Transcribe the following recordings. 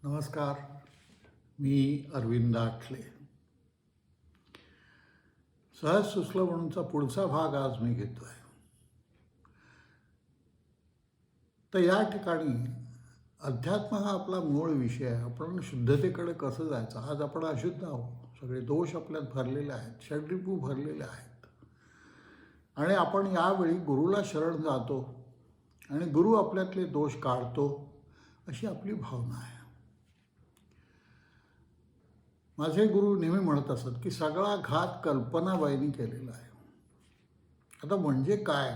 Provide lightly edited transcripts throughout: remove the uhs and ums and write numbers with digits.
नमस्कार. मी अरविंद आठले. सहज सुचलं म्हणूनचा पुढचा भाग आज मी घेतो आहे. तर या ठिकाणी अध्यात्म हा आपला मूळ विषय आहे. आपण शुद्धतेकडे कसं जायचं. आज आपण अशुद्ध आहोत, सगळे दोष आपल्यात भरलेले आहेत, षड्रिपू भरलेले आहेत आणि आपण यावेळी गुरुला शरण जातो आणि गुरु आपल्यातले दोष काढतो अशी आपली भावना आहे. माझे गुरु नेहमी म्हणत असत की सगळा घात कल्पनाबाईंनी केलेला आहे. आता म्हणजे काय,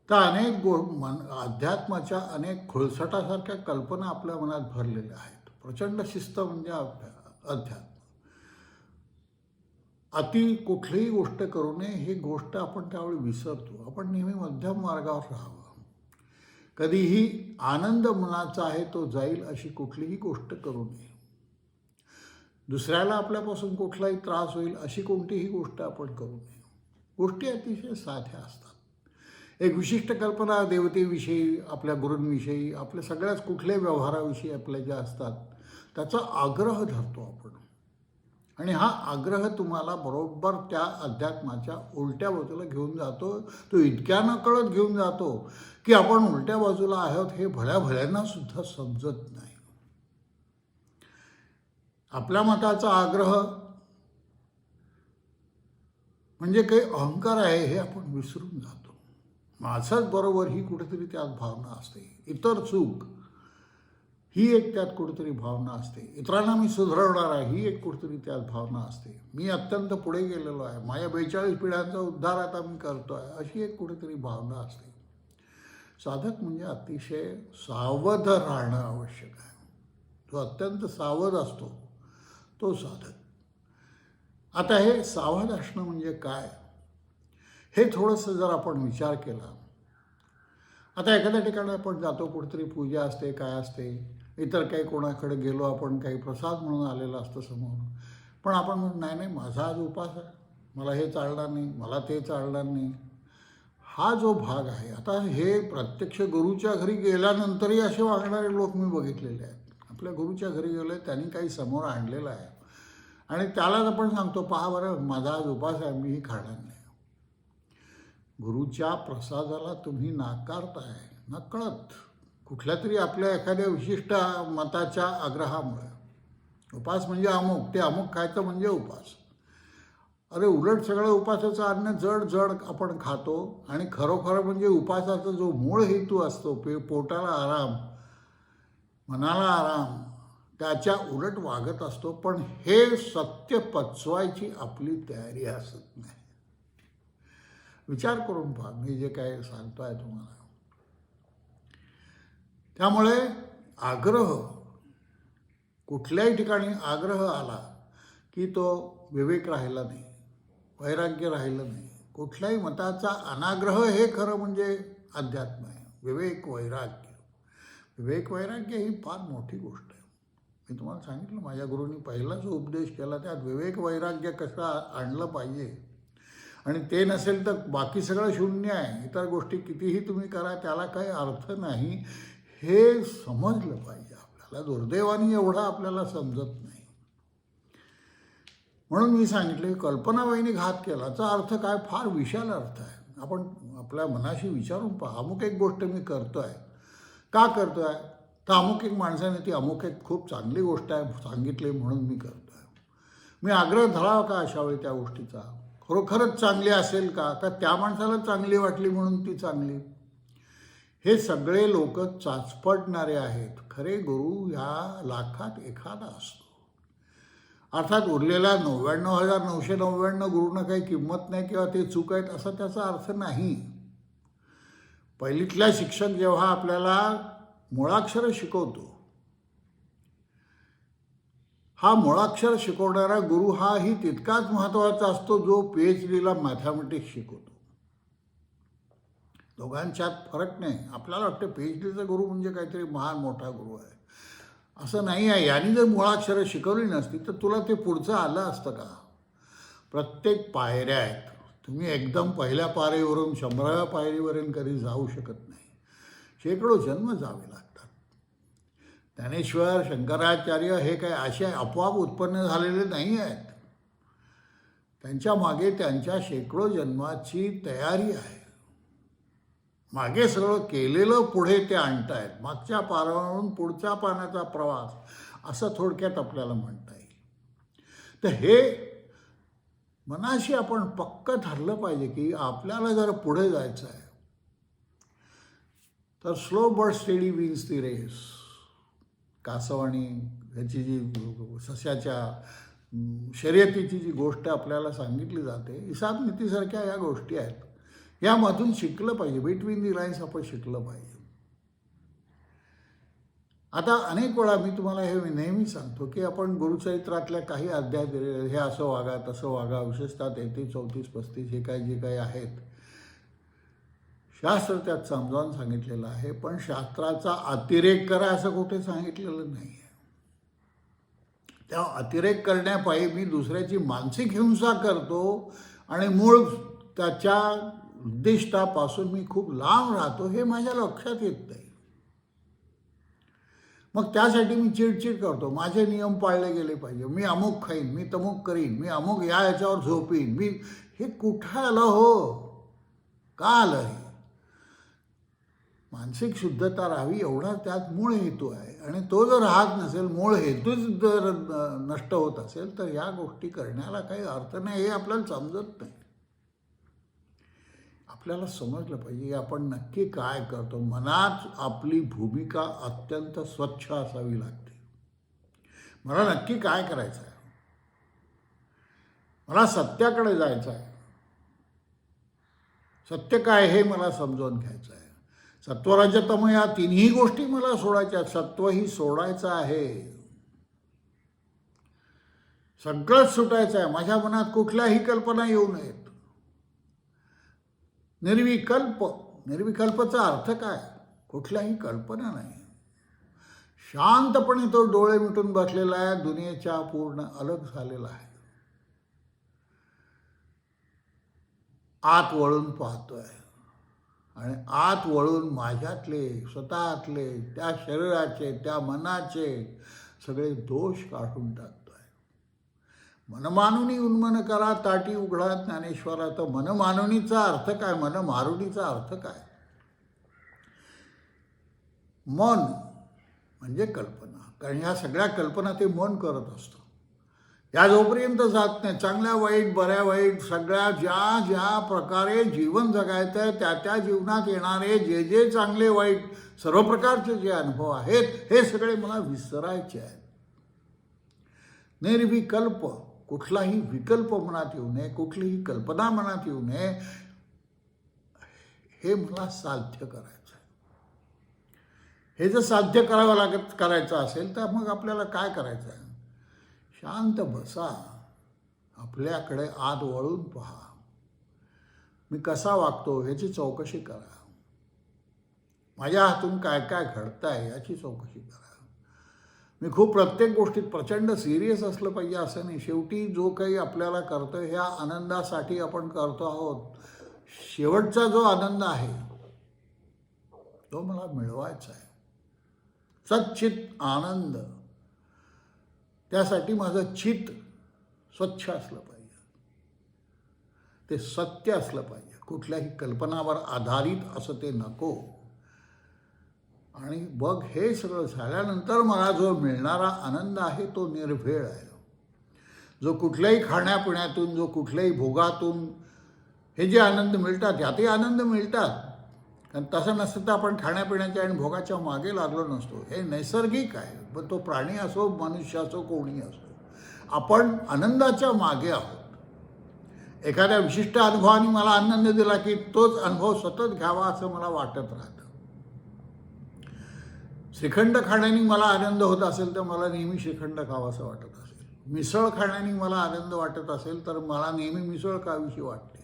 तर अनेक अध्यात्माच्या अनेक खुळसटासारख्या कल्पना आपल्या मनात भरलेल्या आहेत. प्रचंड शिस्त म्हणजे अध्यात्म. अति कुठलीही गोष्ट करू नये ही गोष्ट आपण त्यावेळी विसरतो. आपण नेहमी मध्यम मार्गावर राहावं. कधीही आनंद मनाचा आहे तो जाईल अशी कुठलीही गोष्ट करू नये. दुसऱ्याला आपल्यापासून कुठलाही त्रास होईल अशी कोणतीही गोष्ट आपण करू नये. गोष्टी अतिशय साध्या असतात. एक विशिष्ट कल्पना देवतेविषयी, आपल्या गुरूंविषयी, आपल्या सगळ्याच कुठल्याही व्यवहाराविषयी आपल्या ज्या असतात त्याचा आग्रह धरतो आपण. आणि हा आग्रह तुम्हाला बरोबर त्या अध्यात्माच्या उलट्या बाजूला घेऊन जातो. तो इतक्या नकळत घेऊन जातो की आपण उलट्या बाजूला आहोत हे भल्यांना सुद्धा समजत नाही. आपल्या मताचा आग्रह म्हणजे काही अहंकार आहे हे आपण विसरून जातो. माझंच बरोबर ही कुठेतरी त्यात भावना असते. इतर चूक ही एक त्यात कुठेतरी भावना असते. इतरांना मी सुधारवणार आहे ही एक कुठेतरी त्यात भावना असते. मी अत्यंत पुढे गेलेलो आहे, माझ्या 42 पिढ्यांचा उद्धार आता मी करतो आहे अशी एक कुठेतरी भावना असते. साधक म्हणजे अतिशय सावध राहणं आवश्यक आहे. जो अत्यंत सावध असतो तो साधक. आता हे सावध असणं म्हणजे काय हे थोडंसं जर आपण विचार केला. आता एखाद्या ठिकाणी आपण जातो, कुठेतरी पूजा असते, काय असते, इतर काही कोणाकडे गेलो आपण, काही प्रसाद म्हणून आलेला असतं समोर, पण आपण म्हणून नाही माझा आज उपास आहे, मला हे चालणार नाही, मला ते चालणार नाही. हा जो भाग आहे, आता हे प्रत्यक्ष गुरुच्या घरी गेल्यानंतरही असे वागणारे लोक मी बघितलेले आहेत. आपल्या गुरुच्या घरी गेलो आहे, त्यांनी काही समोर आणलेलं आहे आणि त्यालाच आपण सांगतो पहा बरं माझा आज उपास आहे, मीही खाणार नाही. गुरुच्या प्रसादाला तुम्ही नाकारताय नकळत, कुठल्या तरी आपल्या एखाद्या विशिष्ट मताच्या आग्रहामुळे. उपास म्हणजे अमुक, ते अमुक खायचं म्हणजे उपास. अरे उलट सगळं उपासाचं अन्न जड जड आपण खातो आणि खरोखर म्हणजे उपासाचा जो मूळ हेतू असतो, पोटाला आराम, मनाला आराम, त्याच्या उलट वागत असतो. पण हे सत्य पचवायची आपली तयारी असत नाही. विचार करून पहा मी जे काय सांगतो आहे तुम्हाला. त्यामुळे आग्रह, कुठल्याही ठिकाणी आग्रह आला की तो विवेक राहिला नाही, वैराग्य राहिलं नाही. कुठल्याही मताचा अनाग्रह हे खरं म्हणजे अध्यात्म आहे. विवेक वैराग्य, विवेक वैराग्य ही फार मोठी गोष्ट आहे. मी तुम्हाला सांगितलं माझ्या गुरूंनी पहिला जो उपदेश केला त्यात विवेक वैराग्य कसं आणलं पाहिजे. आणि ते नसेल तर बाकी सगळं शून्य आहे. इतर गोष्टी कितीही तुम्ही करा त्याला काही अर्थ नाही हे समजलं पाहिजे आपल्याला. दुर्दैवाने एवढं आपल्याला समजत नाही. म्हणून मी सांगितलं कल्पनाबाईंनी घात केलाचा अर्थ काय, फार विशाल अर्थ आहे. आपण आपल्या मनाशी विचारून पहा. अमुक एक गोष्ट मी करतो आहे, का करतो आहे, तर अमुक एक माणसाने ती अमुक एक खूप चांगली गोष्ट आहे सांगितली म्हणून मी करतो आहे. मी आग्रह धरावा का अशावेळी त्या गोष्टीचा, खरोखरच चांगली असेल का त्या माणसाला चांगली वाटली म्हणून ती चांगली. हे सगळे लोक चाचपडणारे आहेत. खरे गुरु ह्या लाखात एखादा असतो. अर्थात उरलेला 99,999 गुरूंना काही किंमत नाही किंवा ते चूक आहेत असा त्याचा अर्थ नाही. पहिलीतला शिक्षक जेव्हा आपल्याला मुळाक्षर शिकवतो, हा मुळाक्षर शिकवणारा गुरु हाही तितकाच महत्त्वाचा असतो जो PhDला मॅथमॅटिक्स शिकवतो. दोघांच्यात फरक नाही. आपल्याला वाटतं PhDचा गुरु म्हणजे काहीतरी महान मोठा गुरु आहे, असं नाही आहे. यांनी जर मुळाक्षरं शिकवली नसती तर तुला ते पुढचं आलं असतं का. प्रत्येक पायऱ्या आहेत. तुम्ही एकदम पहिल्या पायरीवरून 100व्या पायरीवरून कधी जाऊ शकत नाही. शेकडो जन्म जावे लागतात. ज्ञानेश्वर, शंकराचार्य हे काय असे आपोआप उत्पन्न झालेले नाही आहेत. त्यांच्या मागे त्यांच्या शेकडो जन्माची तयारी आहे. मागे सगळं केलेलं पुढे ते आणतायत. मागच्या पानावरून पुढच्या पानाचा प्रवास असं थोडक्यात आपल्याला म्हणता येईल. तर हे मनाशी आपण पक्क ठरलं पाहिजे की आपल्याला जर पुढे जायचं आहे तर slow but steady wins the race. कासवानी ह्याची जी सस्याच्या शर्यतीची जी गोष्ट आपल्याला सांगितली जाते, हिसाब नीतीसारख्या या गोष्टी आहेत. यामधून शिकलं पाहिजे. बिटवीन दी लाईन्स आपण शिकलं पाहिजे. आता अनेक वेळा मी तुम्हाला हे नेहमी सांगतो की आपण गुरुचरित्रातल्या काही अध्याय दिलेले, हे असं वागा तसं वागा, विशेषतः 33, 34, 35 हे काय जे काही आहेत शास्त्र त्यात समजावून सांगितलेलं आहे. पण शास्त्राचा अतिरेक करा असं कुठे सांगितलेलं नाही आहे. त्या अतिरेक करण्यापायी मी दुसऱ्याची मानसिक हिंसा करतो आणि मूळ त्याच्या उद्दिष्टापासून मी खूप लांब राहतो, हे माझ्या लक्षात येत नाही. मग त्यासाठी मी चिडचिड करतो. माझे नियम पाळले गेले पाहिजे. मी अमुक खाईन, मी तमुक करीन, मी अमुक ह्याच्यावर झोपीन. मी हे कुठं आलं हो? का आलं हे? मानसिक शुद्धता राहावी एवढा त्यात मूळ हेतू आहे. आणि तो जर राहत नसेल, मूळ हेतूच जर नष्ट होत असेल तर या गोष्टी करण्याला काही अर्थ नाही. हे आपल्याला समजत नाही. आपल्याला समजलं पाहिजे की आपण नक्की काय करतो. मनात आपली भूमिका अत्यंत स्वच्छ असावी लागते. मला नक्की काय करायचं आहे? मला सत्याकडे जायचं आहे. सत्य काय हे मला समजावून घ्यायचं आहे. सत्वरजतम या तिन्ही गोष्टी मला सोडायच्या. सत्व ही सोडायचं आहे. सगळंच सुटायचं आहे. माझ्या मनात कुठल्याही कल्पना येऊ नयेत. निर्विकल्प. निर्विकल्पचा अर्थ काय? कुठल्याही कल्पना नाही. शांतपणे तो डोळे मिटून बसलेला आहे. दुनियेच्या पूर्ण अलग झालेला आहे. आत वळून पाहतोय आणि आत वळून माझ्यातले, स्वतःतले, त्या शरीराचे, त्या मनाचे सगळे दोष काढून टाकतोय. मनमानुनी उन्मन करा ताटी उघडा ज्ञानेश्वरा. तर मनमानुनीचा अर्थ काय? मनमारुनीचा अर्थ काय? मन म्हणजे कल्पना. कारण ह्या सगळ्या कल्पना ते मन करत असतं. या जोपर्यंत जात नाही, चांगल्या वाईट, बऱ्या वाईट, सगळ्या ज्या ज्या प्रकारे जीवन जगायचं आहे त्या त्या जीवनात येणारे जे जे चांगले वाईट सर्व प्रकारचे जे अनुभव आहेत हे सगळे मला विसरायचे आहेत. निर्विकल्प. कुठलाही विकल्प मनात येऊ नये, कुठलीही कल्पना मनात येऊ नये. हे मला साध्य करायचं आहे. हे जर साध्य करायचं असेल तर मग आपल्याला काय करायचं आहे? शांत बसा. आपल्याकडे आत वळून पहा. मी कसा वागतो ह्याची चौकशी करा. माझ्या हातून काय काय घडतं आहे याची चौकशी करा. मी खूप प्रत्येक गोष्टीत प्रचंड सिरियस असलं पाहिजे असं नाही. शेवटी जो काही आपल्याला करतो ह्या आनंदासाठी आपण करतो आहोत. शेवटचा जो आनंद आहे तो मला मिळवायचा आहे. सच्चित आनंद. त्यासाठी माझं चित्त स्वच्छ असलं पाहिजे. ते सत्य असलं पाहिजे. कुठल्याही कल्पनावर आधारित असं ते नको. आणि बघ हे सगळं झाल्यानंतर मला जो मिळणारा आनंद आहे तो निर्भेळ आहे. जो कुठल्याही खाण्यापिण्यातून, जो कुठल्याही भोगातून हे जे आनंद मिळतात यातही आनंद मिळतात. कारण तसं नसतं तर आपण खाण्यापिण्याच्या आणि भोगाच्या मागे लागलो नसतो. हे नैसर्गिक आहे. पण तो प्राणी असो, मनुष्य असो, कोणी असो, आपण आनंदाच्या मागे आहोत. एखाद्या विशिष्ट अनुभवाने मला आनंद दिला की तोच अनुभव सतत घ्यावा असं मला वाटत राहतं. श्रीखंड खाण्याने मला आनंद होत असेल तर मला नेहमी श्रीखंड खावासं वाटत असेल. मिसळ खाण्याने मला आनंद वाटत असेल तर मला नेहमी मिसळ खावीशी वाटते.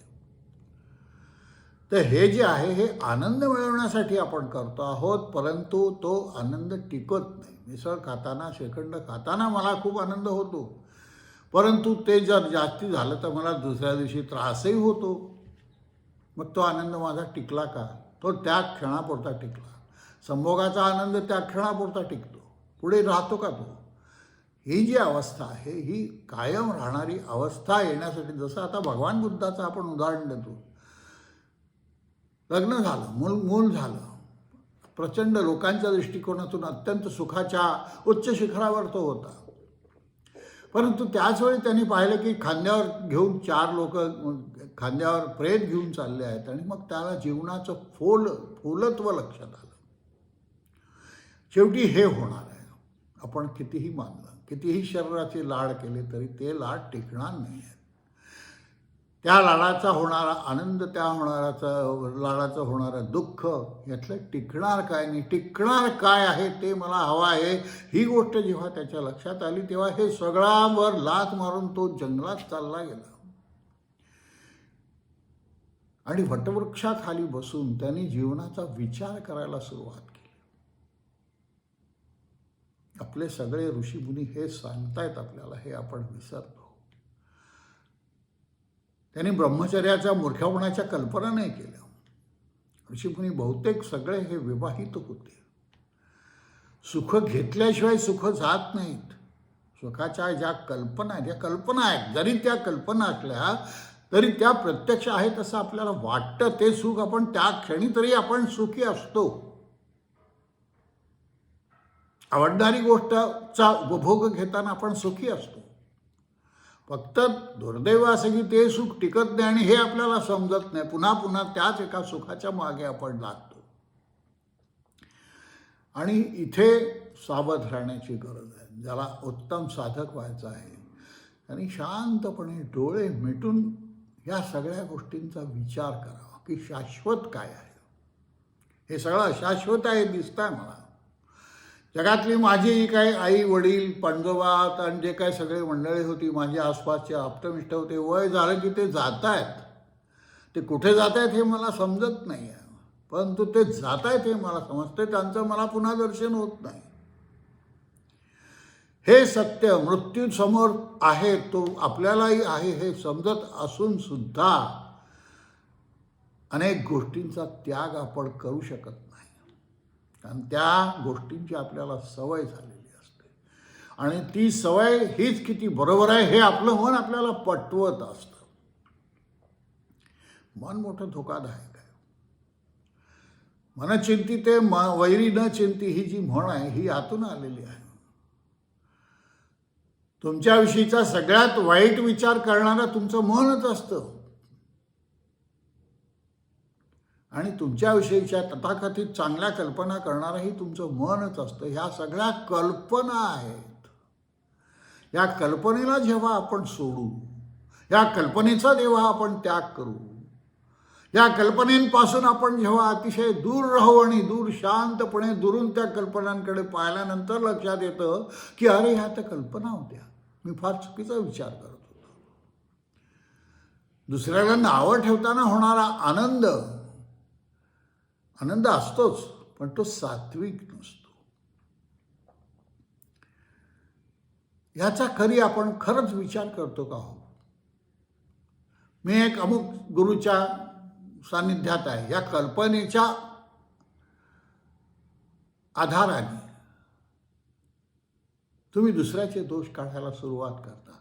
तर हे जे आहे हे आनंद मिळवण्यासाठी आपण करतो आहोत. परंतु तो आनंद टिकत नाही. मिसळ खाताना, श्रीखंड खाताना मला खूप आनंद होतो. परंतु ते जर जास्ती झालं तर मला दुसऱ्या दिवशी त्रासही होतो. मग तो आनंद माझा टिकला का? तो त्या क्षणापुरता टिकला. संभोगाचा आनंद त्या क्षणापुरता टिकतो. पुढे राहतो का तो? ही जी अवस्था आहे ही कायम राहणारी अवस्था येण्यासाठी, जसं आता भगवान बुद्धाचं आपण उदाहरण देतो, लग्न झालं, मूल झालं, प्रचंड लोकांच्या दृष्टिकोनातून अत्यंत सुखाच्या उच्च शिखरावर तो होता. परंतु त्याचवेळी त्यांनी पाहिलं की खांद्यावर घेऊन 4 लोक खांद्यावर प्रेत घेऊन चालले आहेत आणि मग त्याला जीवनाचं फोलत्व लक्षात आलं. शेवटी हे होणार आहे. आपण कितीही मानलं, कितीही शरीराचे लाड केले तरी ते लाड टिकणार नाही आहेत. त्या लाडाचा होणारा आनंद, त्या लाडाचं होणारं दुःख, यातलं टिकणार काय नाही, टिकणार काय आहे ते मला हवं आहे, ही गोष्ट जेव्हा त्याच्या लक्षात आली तेव्हा हे सगळ्यावर लाथ मारून तो जंगलात चालला गेला. आणि वटवृक्षाखाली बसून त्यांनी जीवनाचा विचार करायला सुरुवात केली. आपले सगळे ऋषीमुनी हे सांगतायत आपल्याला, हे आपण विसरतो. त्यांनी ब्रह्मचर्याच्या मूर्खपणाच्या कल्पना नाही केल्या. ऋषीमुनी बहुतेक सगळे हे विवाहित होते. सुख घेतल्याशिवाय सुख जात नाहीत. सुखाच्या ज्या कल्पना आहेत, जरी त्या कल्पना असल्या तरी त्या प्रत्यक्ष आहेत असं आपल्याला वाटतं. ते सुख आपण त्या क्षणी तरी आपण सुखी असतो. आवडणारी गोष्टचा उपभोग घेताना आपण सुखी असतो. फक्त दुर्दैव असं की ते सुख टिकत नाही आणि हे आपल्याला समजत नाही. पुन्हा पुन्हा त्याच एका सुखाच्या मागे आपण लागतो. आणि इथे सावध राहण्याची गरज आहे. ज्याला उत्तम साधक व्हायचं आहे त्यांनी शांतपणे डोळे मिटून या सगळ्या गोष्टींचा विचार करावा की शाश्वत काय आहे. हे सगळं अशाश्वत आहे दिसतंय मला. जगातली माझी काही आई वडील पणजोबा आणि जे काही सगळे मंडळी होती, माझी आसपासचे आप्तमिष्ट होते, वय झालं की ते जात आहेत. ते कुठे जात आहेत हे मला समजत नाही आहे, परंतु ते जात आहेत हे मला समजते. त्यांचं मला पुन्हा दर्शन होत नाही. हे सत्य मृत्यू समोर आहे, तो आपल्यालाही आहे हे समजत असून सुद्धा अनेक गोष्टींचा त्याग आपण करू शकत नाही. कारण त्या गोष्टींची आपल्याला सवय झालेली असते आणि ती सवय हीच किती बरोबर आहे हे आपलं मन आपल्याला पटवत असतं. मन मोठं धोकादायक आहे. मन चिंतिते वैरी न चिंती ही जी म्हण आहे ही यातून आलेली आहे. तुमच्याविषयीचा सगळ्यात वाईट विचार करणारं तुमचं मनच असतं आणि तुमच्याविषयीच्या तथाकथित चांगल्या कल्पना करणारंही तुमचं मनच असतं. ह्या सगळ्या कल्पना आहेत. या कल्पनेला जेव्हा आपण सोडू, या कल्पनेचा जेव्हा आपण त्याग करू, या कल्पनेपासून आपण जेव्हा अतिशय दूर राहू आणि दूर शांतपणे दुरून त्या कल्पनांकडे पाहिल्यानंतर लक्षात येतं की अरे ह्या तर कल्पना होत्या, मी फार चुकीचा विचार करत होतो. दुसऱ्याला नावं ठेवताना होणारा आनंद असतोच, पण तो सात्विक नसतो. याचा आपण खरंच विचार करतो का हो? मी एक अमुक गुरुच्या सान्निध्यात आहे, या कल्पनेच्या आधाराने तुम्ही दुसऱ्याचे दोष काढायला सुरुवात करता.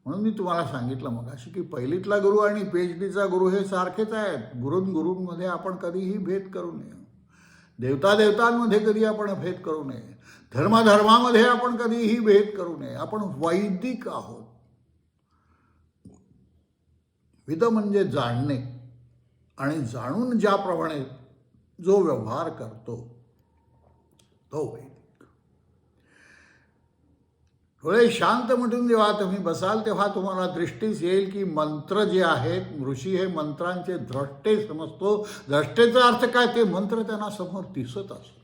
म्हणून मी तुम्हाला सांगितलं मगाशी की पहिलीतला गुरु आणि PhDचा गुरु हे सारखेच आहेत. गुरूंमध्ये आपण कधीही भेद करू नये. देवतांमध्ये कधी आपण भेद करू नये. धर्मामध्ये आपण कधीही भेद करू नये. आपण वैदिक आहोत. विद म्हणजे जाणणे आणि जाणून ज्याप्रमाणे जो व्यवहार करतो तो वैदिक. डोळे शांत मिटून जेव्हा तुम्ही बसाल तेव्हा तुम्हाला दृष्टीस येईल की मंत्र जे आहेत, ऋषी हे मंत्रांचे द्रष्टे समजतो. द्रष्टेचा अर्थ काय? ते मंत्र त्यांना समोर दिसत असतो.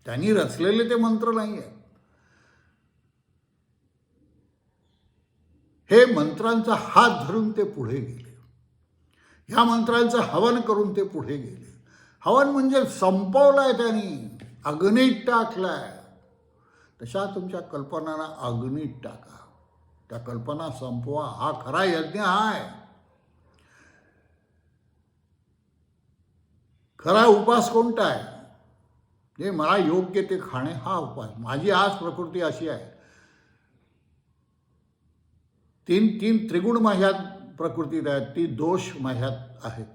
त्यांनी रचलेले ते मंत्र नाही आहेत. हे मंत्रांचा हात धरून ते पुढे गेले. ह्या मंत्रांचं हवन करून ते पुढे गेले. हवन म्हणजे संपवलंय त्यांनी, अग्नीत टाकलाय. तशा तुमच्या कल्पनांना अग्नीत टाका. त्या कल्पना संपवा. हा खरा यज्ञ आहे. खरा उपास कोणता आहे? जे मला योग्य ते खाणे हा उपाय. माझी आज प्रकृती अशी आहे, तीन त्रिगुण माझ्यात प्रकृतीत आहेत, ती दोष माझ्यात आहेत.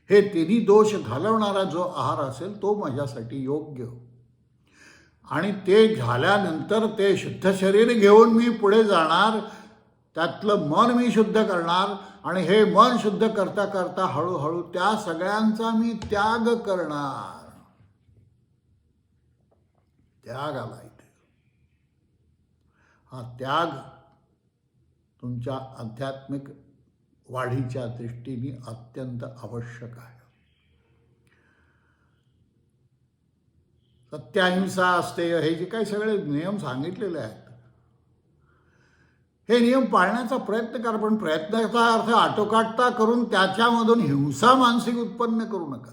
हे तिन्ही दोष घालवणारा जो आहार असेल तो माझ्यासाठी योग्य. आणि ते झाल्यानंतर ते शुद्ध शरीर घेऊन मी पुढे जाणार, त्यातलं मन मी शुद्ध करणार आणि हे मन शुद्ध करता करता हळूहळू त्या सगळ्यांचा मी त्याग करणार. त्याग आला इथे. हा त्याग तुमच्या आध्यात्मिक वाढीच्या दृष्टीने अत्यंत आवश्यक आहे. सत्याहिंसा असते, हे जे काही सगळे नियम सांगितलेले आहेत, हे नियम पाळण्याचा प्रयत्न करा. पण प्रयत्नाचा अर्थ आटोकाटता करून त्याच्यामधून हिंसा मानसिक उत्पन्न करू नका.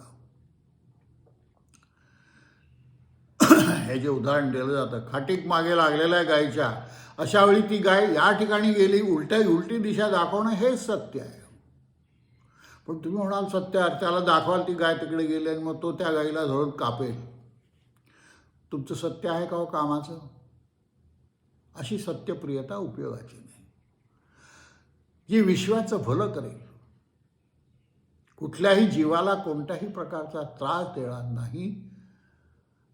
हे जे उदाहरण दिलं जातं, खाटीक मागे लागलेल्या गायीच्या, अशा वेळी ती गाय या ठिकाणी गेली, उलटी दिशा दाखवणं हे सत्य आहे. पण तुम्ही म्हणाल सत्य त्याला दाखवाल, ती गाय तिकडे गेली आणि मग तो त्या गायीला धरून कापेल. तुमचं सत्य आहे का हो कामाचं? अशी सत्यप्रियता उपयोगाची नाही. जी विश्वाचं भलं करेल, कुठल्याही जीवाला कोणत्याही प्रकारचा त्रास देणार नाही,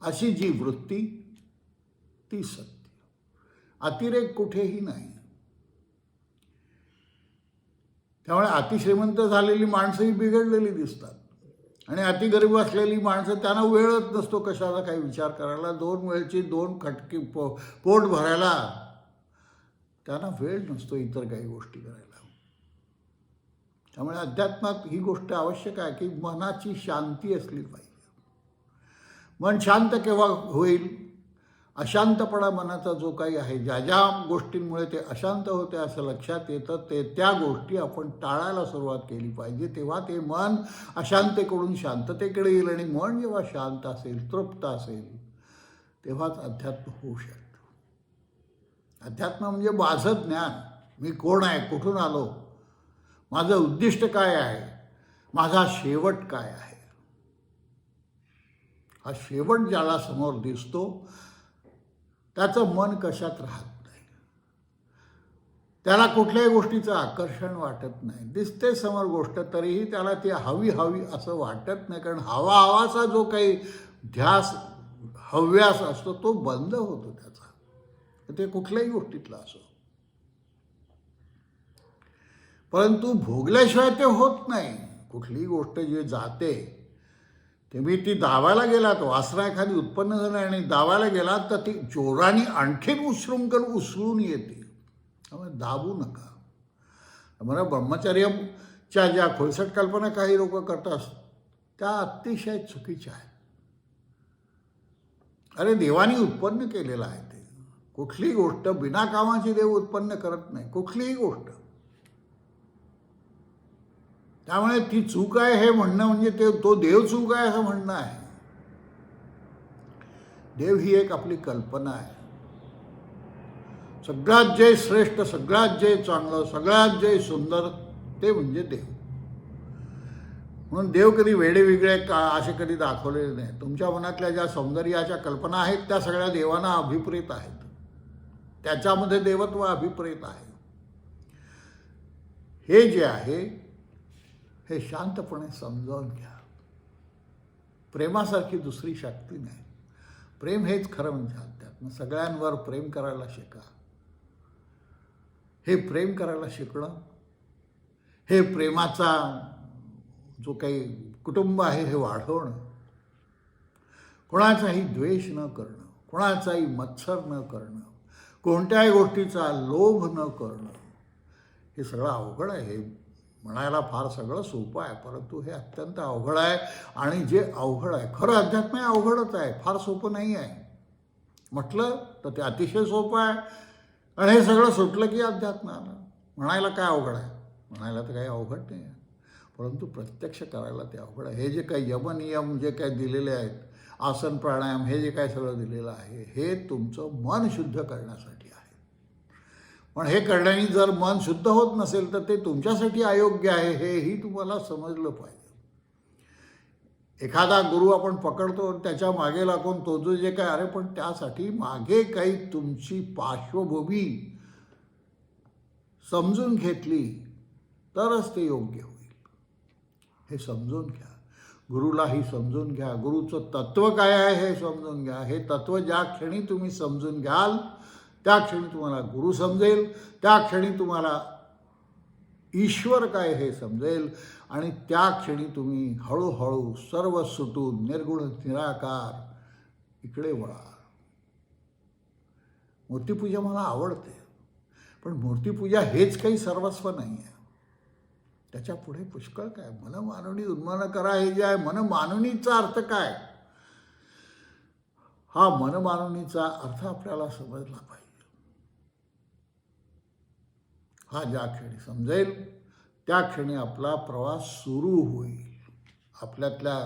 अशी जी वृत्ती, ती सत्य. अतिरेक कुठेही नाही. त्यामुळे अतिश्रीमंत झालेली माणसंही बिघडलेली दिसतात आणि अतिगरीब असलेली माणसं, त्यांना वेळच नसतो कशाला काही विचार करायला. 2 वेळची 2 खटकी पोट भरायला त्यांना वेळ नसतो इतर काही गोष्टी करायला. त्यामुळे अध्यात्मात ही गोष्ट आवश्यक आहे की मनाची शांती असली पाहिजे. मन शांत केव्हा होईल? अशांतपणा मनाचा जो काही आहे, ज्या ज्या गोष्टींमुळे ते अशांत होते असं लक्षात येतं, त्या गोष्टी आपण टाळायला सुरुवात केली पाहिजे. तेव्हा ते मन अशांततेकडून शांततेकडे येईल आणि मन जेव्हा शांत असेल, तृप्त असेल, तेव्हाच अध्यात्म होऊ शकतं. अध्यात्म म्हणजे माझं ज्ञान, मी कोण आहे, कुठून आलो, माझं उद्दिष्ट काय आहे, माझा शेवट काय आहे. हा शेवट ज्याला समोर दिसतो त्याचं मन कशात राहत नाही, त्याला कुठल्याही गोष्टीचं आकर्षण वाटत नाही. दिसते समोर गोष्ट तरीही त्याला ती हवी असं वाटत नाही, कारण हवाचा जो काही ध्यास, हव्यास असतो तो बंद होतो त्याचा, ते कुठल्याही गोष्टीतला असो. परंतु भोगल्याशिवाय ते होत नाही. कुठलीही गोष्ट जी जाते, तुम्ही ती दावायला गेलात, वासना एखादी उत्पन्न झाली आणि दावायला गेलात तर ती जोराने आणखीन उचलून येते. त्यामुळे दाबू नका. मला ब्रह्मचर्याच्या ज्या खोलसट कल्पना काही लोक करतात त्या अतिशय चुकीच्या आहेत. अरे देवानी उत्पन्न केलेलं आहे ते. कुठलीही गोष्ट बिनाकामाची देव उत्पन्न करत नाही, कुठलीही गोष्ट. त्यामुळे ती चूक आहे हे म्हणणं म्हणजे तो देव चूक आहे असं म्हणणं आहे. देव ही एक आपली कल्पना आहे. सगळ्यात जे श्रेष्ठ, सगळ्यात जे चांगलं, सगळ्यात जे सुंदर ते म्हणजे देव. म्हणून देव कधी वेगळे असे कधी दाखवलेले नाही. तुमच्या मनातल्या ज्या सौंदर्याच्या कल्पना आहेत त्या सगळ्या देवांना अभिप्रेत आहेत. त्याच्यामध्ये देवत्व अभिप्रेत आहे. हे जे आहे हे शांतपणे समजावून घ्या. प्रेमासारखी दुसरी शक्ती नाही. प्रेम हेच खरं म्हणजे अध्यात्म. सगळ्यांवर प्रेम करायला शिका. हे प्रेम करायला शिकणं, हे प्रेमाचा जो काही कुटुंब आहे हे वाढवणं, कोणाचाही द्वेष न करणं, कोणाचाही मत्सर न करणं, कोणत्याही गोष्टीचा लोभ न करणं, हे सगळं अवघड आहे. हे म्हणायला फार सगळं सोपं आहे, परंतु हे अत्यंत अवघड आहे. आणि जे अवघड आहे, खरं अध्यात्म हे अवघडच आहे, फार सोपं नाही आहे. म्हटलं तर ते अतिशय सोपं आहे. आणि हे सगळं सुटलं की अध्यात्म आलं. म्हणायला काय अवघड आहे? म्हणायला तर काही अवघड नाही आहे, परंतु प्रत्यक्ष करायला ते अवघड आहे. हे जे काही यमनियम जे काही दिलेले आहेत, आसन प्राणायाम, हे जे काही सगळं दिलेलं आहे, हे तुमचं मन शुद्ध करण्यासाठी आहे. पण हे करण्याने जर मन शुद्ध होत नसेल तर ते तुमच्यासाठी अयोग्य आहे, हेही तुम्हाला समजलं पाहिजे. एखादा गुरु आपण पकडतो आणि त्याच्या मागे लागून तो जो जे काय, अरे पण त्यासाठी मागे काही तुमची पार्श्वभूमी समजून घेतली तरच ते योग्य होईल. हे समजून घ्या, गुरुलाही समजून घ्या, गुरुचं तत्त्व काय आहे हे समजून घ्या. हे तत्त्व ज्या क्षणी तुम्ही समजून घ्याल त्या क्षणी तुम्हाला गुरु समजेल, त्या क्षणी तुम्हाला ईश्वर काय हे समजेल आणि त्या क्षणी तुम्ही हळूहळू सर्व सुटून निर्गुण निराकार इकडे वळाल. मूर्तिपूजा मला आवडते, पण मूर्तिपूजा हेच काही सर्वस्व नाही आहे. त्याच्या पुढे पुष्कळ काय. मनमानुनी उन्मान करा हे जे आहे, मनमानुनीचा अर्थ काय, हा मनमानुनीचा अर्थ आपल्याला समजला पाहिजे. हा ज्या क्षणी समजेल त्या क्षणी आपला प्रवास सुरू होईल. आपल्यातल्या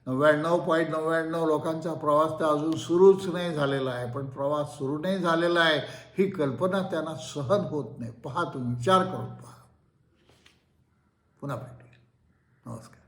99.99 लोकांचा प्रवास तर अजून सुरूच नाही झालेला आहे, पण प्रवास सुरू नाही झालेला आहे ही कल्पना त्यांना सहन होत नाही. पहा, तुम्ही विचार करून पहा. पुन्हा भेटूया. नमस्कार.